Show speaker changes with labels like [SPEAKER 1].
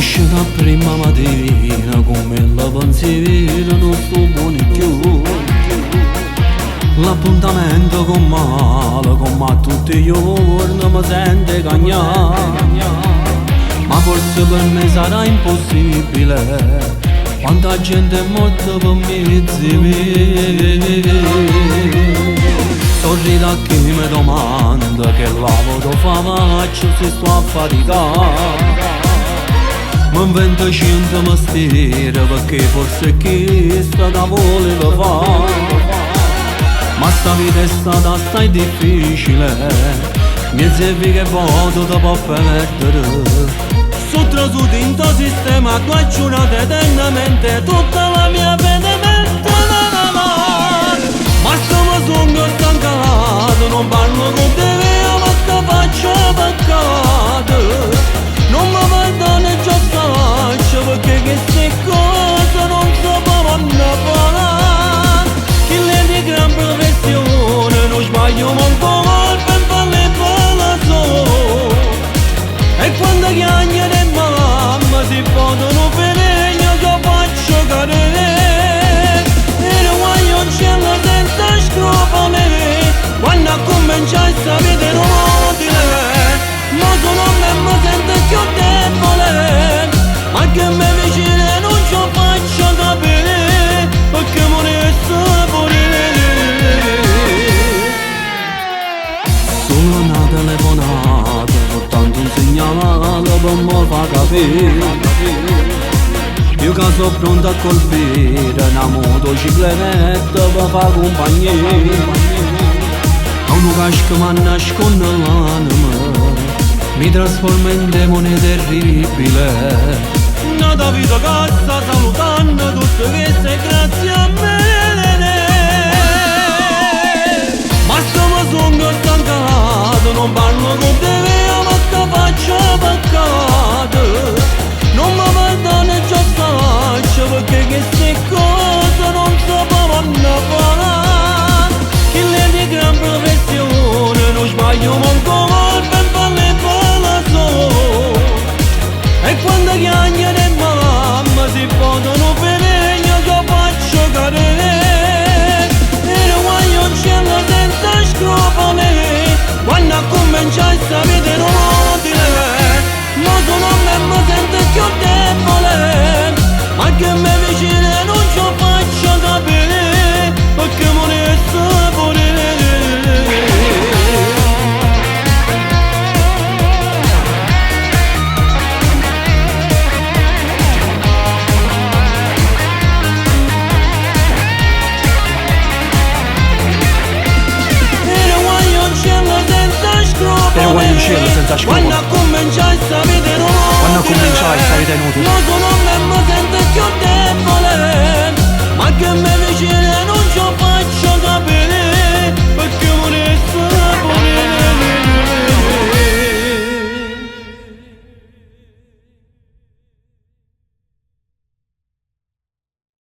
[SPEAKER 1] Esce da prima mattina come la pensiero non sto buono più. L'appuntamento con me tutti i giorni mi sente cagnare. Ma forse per me sarà impossibile, quanta gente è morta per mezzi miei. Sorrida a chi mi domanda che lavoro faccio se sto a faticare. Mi invento 100 mestieri perché forse chissà da voleva fare. Ma sta vita è stata assai difficile, mi serve che voto da può perdere. Sono trasuto in tuo sistema, tu hai giurato eternamente tutta la mia fede mette ma sono stancato, non parlo con te, ma sta faccio peccato. Non mi perdone già faccio perché queste cose non sapevano parlare. Chi le di gran professione non sbaglio manco mal per farle parlare. E quando chiagnano e mamma si possono vedere, io già faccio cadere. E non voglio un cielo senza scrupoli, quando comincia a vita non utile. Ma sono me mi sento più debole, ma che mi vicino non ci faccio capire, perché morisse pure. Sono una telefonata, soltanto un segnale per me fa capire. Io che sono pronto a colpire una motocicletta per fare compagnia. A uno casco mi nasconde l'anima, mi trasforma in demone terribile. Nata vita cassa salutando tutte queste grazie a me. Ma sono stancato, non parlo con te, ma sta faccio peccato. Non mi perdone già faccio perché queste cose non sapevano parlare. Chi le di gran professione non sbaglio manco mal per farle parlare. E quando chiagnano e mamma si possono vedere, io già faccio cadere. E non voglio un cielo senza scrupoli, quando comincia a vita non utile. Ma sono me mi sento più debole, ma che mi vicino non ci faccio capire, perché morisse pure.
[SPEAKER 2] Però voglio un cielo senza scrupoli,
[SPEAKER 1] quando cominciai sta vita inutile.
[SPEAKER 2] Non
[SPEAKER 1] Non sono me mi sento più debole, ma che mi vicino